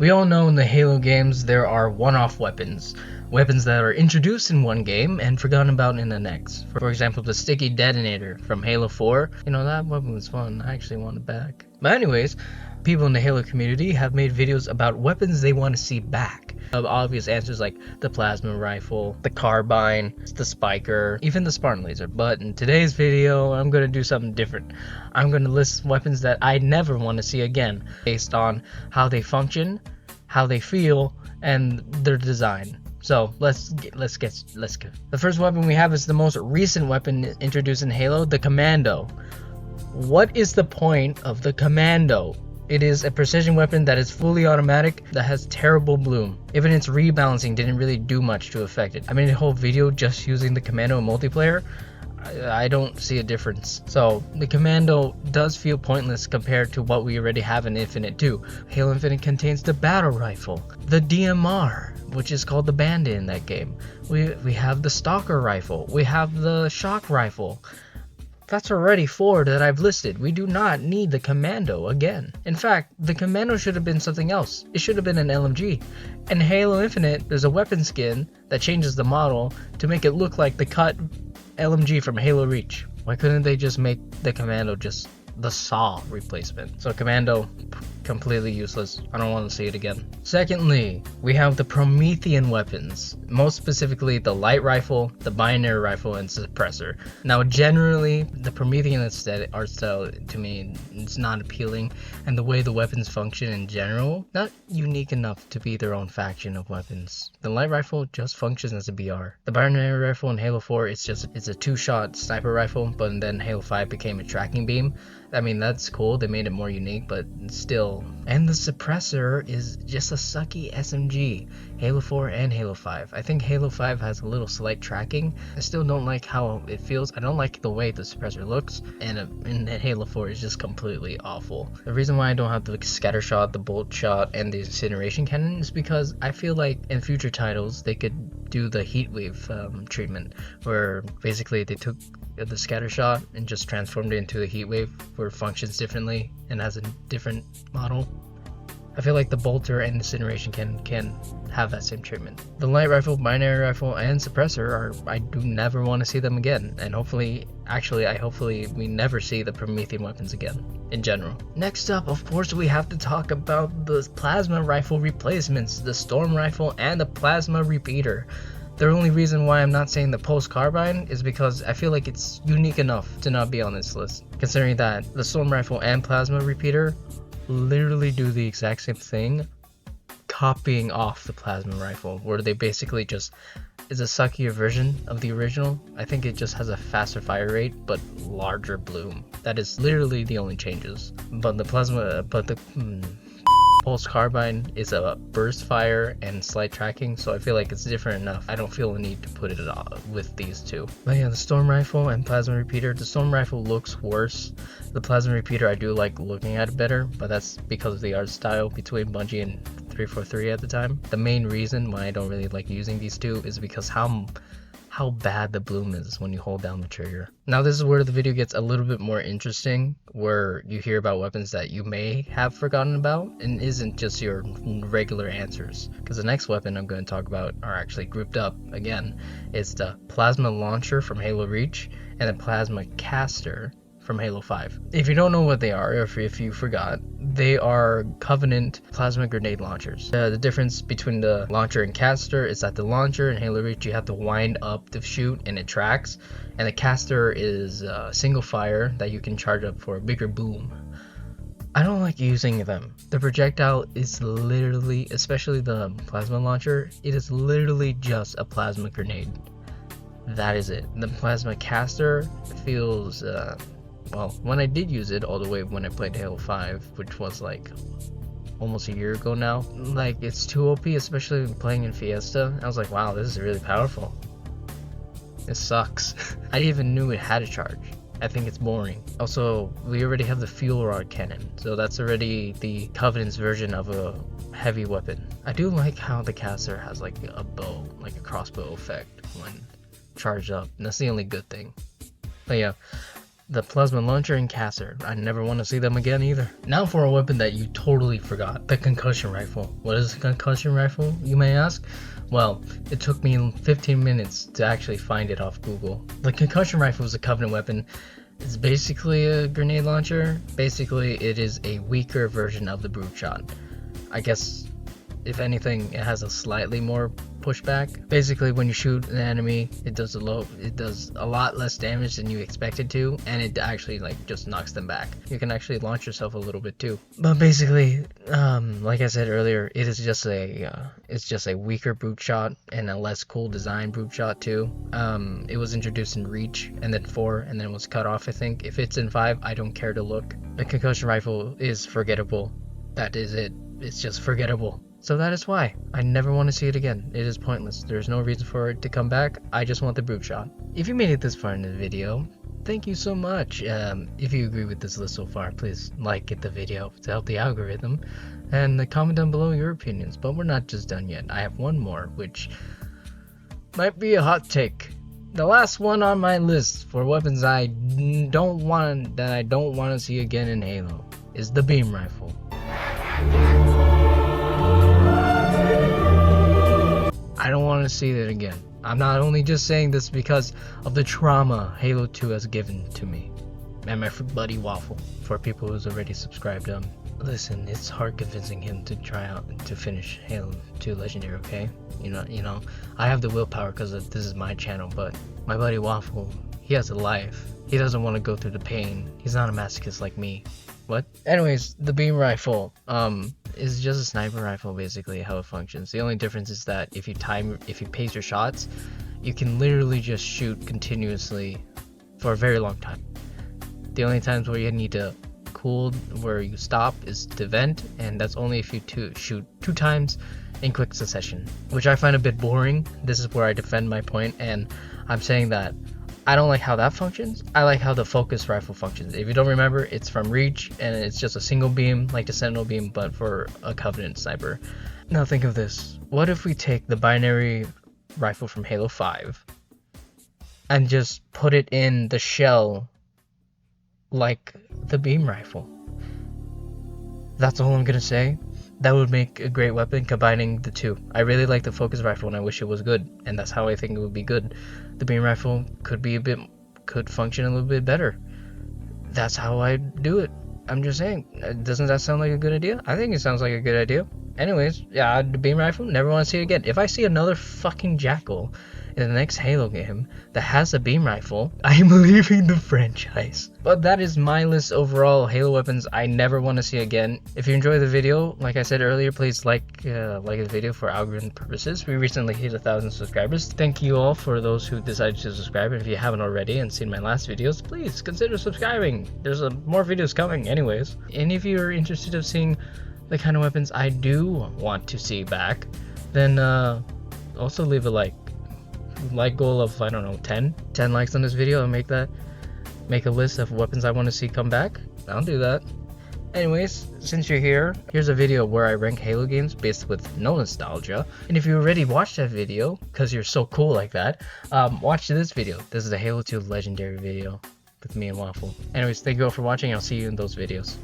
We all know in the Halo games there are one-off weapons. Weapons that are introduced in one game and forgotten about in the next. For example, the sticky detonator from Halo 4. You know, that weapon was fun. I actually want it back. But anyways, people in the Halo community have made videos about weapons they want to see back. Obvious answers like the plasma rifle, the carbine, the spiker, even the Spartan laser. But in today's video, I'm going to do something different. I'm going to list weapons that I never want to see again based on how they function, how they feel, and their design. So let's go. The first weapon we have is the most recent weapon introduced in Halo, the Commando. What is the point of the Commando? It is a precision weapon that is fully automatic that has terrible bloom. Even its rebalancing didn't really do much to affect it. I mean, the whole video just using the Commando in multiplayer, I don't see a difference. So the Commando does feel pointless compared to what we already have in Infinite 2. Halo Infinite contains the battle rifle, the DMR, which is called the Bandit in that game. We have the Stalker rifle, we have the Shock rifle. That's already 4 that I've listed. We do not need the Commando again. In fact, the Commando should have been something else. It should have been an LMG. In Halo Infinite, there's a weapon skin that changes the model to make it look like the cut LMG from Halo Reach. Why couldn't they just make the Commando just the SAW replacement? So Commando, completely useless. I don't want to see it again. Secondly, we have the Promethean weapons, most specifically the light rifle, the binary rifle, and suppressor. Now generally, the Promethean art style to me is not appealing, and the way the weapons function in general, not unique enough to be their own faction of weapons. The light rifle just functions as a BR. The binary rifle in Halo 4, it's a 2-shot sniper rifle, but then Halo 5 became a tracking beam. I mean, that's cool, they made it more unique, but still. And the suppressor is just a sucky SMG, Halo 4 and Halo 5. I think Halo 5 has a little slight tracking. I still don't like how it feels. I don't like the way the suppressor looks, and in Halo 4 is just completely awful. The reason why I don't have the scatter shot, the bolt shot, and the incineration cannon is because I feel like in future titles they could do the heatwave treatment, where basically they took the scatter shot and just transformed it into a heat wave where it functions differently and has a different model. I feel like the bolter and incineration can have that same treatment. The light rifle, binary rifle, and suppressor I do never want to see them again, and hopefully we never see the Promethean weapons again in general. Next up, of course, we have to talk about the plasma rifle replacements, the storm rifle and the plasma repeater. The only reason why I'm not saying the pulse carbine is because I feel like it's unique enough to not be on this list, considering that the storm rifle and plasma repeater literally do the exact same thing, copying off the plasma rifle, where they basically just is a suckier version of the original. I think it just has a faster fire rate but larger bloom. That is literally the only changes. But the pulse carbine is a burst fire and slight tracking, so I feel like it's different enough. I don't feel a need to put it with these two. But yeah, the storm rifle and plasma repeater. The storm rifle looks worse. The plasma repeater, I do like looking at it better, but that's because of the art style between Bungie and 343 at the time. The main reason why I don't really like using these two is because how bad the bloom is when you hold down the trigger. Now this is where the video gets a little bit more interesting, where you hear about weapons that you may have forgotten about and isn't just your regular answers. Because the next weapon I'm going to talk about are actually grouped up again. It's the plasma launcher from Halo Reach and the plasma caster from Halo 5. If you don't know what they are, or if you forgot, they are Covenant plasma grenade launchers. The difference between the launcher and caster is that the launcher in Halo Reach you have to wind up to shoot and it tracks, and the caster is single fire that you can charge up for a bigger boom. I don't like using them. The projectile is literally, especially the plasma launcher, it is literally just a plasma grenade. That is it. The plasma caster feels well, when I did use it all the way when I played Halo 5, which was like almost a year ago now, like it's too OP, especially playing in Fiesta. I was like, wow, this is really powerful. It sucks. I didn't even knew it had a charge. I think it's boring. Also, we already have the fuel rod cannon, so that's already the Covenant's version of a heavy weapon. I do like how the caster has like a bow, like a crossbow effect when charged up, and that's the only good thing. But yeah, the plasma launcher and caster. I never want to see them again either. Now for a weapon that you totally forgot, the concussion rifle. What is a concussion rifle, you may ask? Well, it took me 15 minutes to actually find it off Google. The concussion rifle is a Covenant weapon. It's basically a grenade launcher. Basically, it is a weaker version of the brute shot. I guess, if anything, it has a slightly more pushback. Basically, when you shoot an enemy, it does a lot less damage than you expect it to, and it actually just knocks them back. You can actually launch yourself a little bit too. But basically, like I said earlier, it is just a weaker brute shot and a less cool design brute shot too. It was introduced in Reach and then 4, and then was cut off, I think. If it's in 5, I don't care to look. The concussion rifle is forgettable. That is it. It's just forgettable. So that is why I never want to see it again. It is pointless. There's no reason for it to come back. I just want the brute shot. If you made it this far in the video, thank you so much. If you agree with this list so far, please like the video to help the algorithm, and comment down below your opinions. But we're not just done yet. I have one more, which might be a hot take. The last one on my list for weapons I don't want to see again in Halo is the beam rifle. I don't want to see that again. I'm not only just saying this because of the trauma Halo 2 has given to me and my buddy Waffle. For people who's already subscribed, listen, it's hard convincing him to try out to finish Halo 2 Legendary, okay? You know, I have the willpower because this is my channel, but my buddy Waffle, he has a life. He doesn't want to go through the pain. He's not a masochist like me. What? Anyways, the beam rifle is just a sniper rifle, basically how it functions. The only difference is that if you pace your shots, you can literally just shoot continuously for a very long time. The only times where you need to cool, where you stop, is to vent, and that's only if you shoot 2 times in quick succession, which I find a bit boring. This is where I defend my point, and I'm saying that I don't like how that functions. I like how the focus rifle functions. If you don't remember, it's from Reach, and it's just a single beam, like the Sentinel beam, but for a Covenant sniper. Now think of this. What if we take the binary rifle from Halo 5 and just put it in the shell like the beam rifle? That's all I'm gonna say. That would make a great weapon, combining the two. I really like the focus rifle and I wish it was good, and that's how I think it would be good. The beam rifle could function a little bit better. That's how I do it. I'm just saying, doesn't that sound like a good idea? I think it sounds like a good idea. Anyways, yeah, the beam rifle, never want to see it again. If I see another fucking Jackal in the next Halo game that has a beam rifle, I'm leaving the franchise. But that is my list overall Halo weapons I never want to see again. If you enjoyed the video, like I said earlier, please like the video for algorithm purposes. We recently hit 1,000 subscribers. Thank you all for those who decided to subscribe. And if you haven't already and seen my last videos, please consider subscribing. There's more videos coming anyways. And if you're interested in seeing the kind of weapons I do want to see back, then also leave a like goal of, I don't know, 10 likes on this video, and make a list of weapons I want to see come back. I'll do that. Anyways, since you're here, here's a video where I rank Halo games based with no nostalgia. And if you already watched that video, because you're so cool like that, watch this video. This is the Halo 2 Legendary video with me and Waffle. Anyways, thank you all for watching. I'll see you in those videos.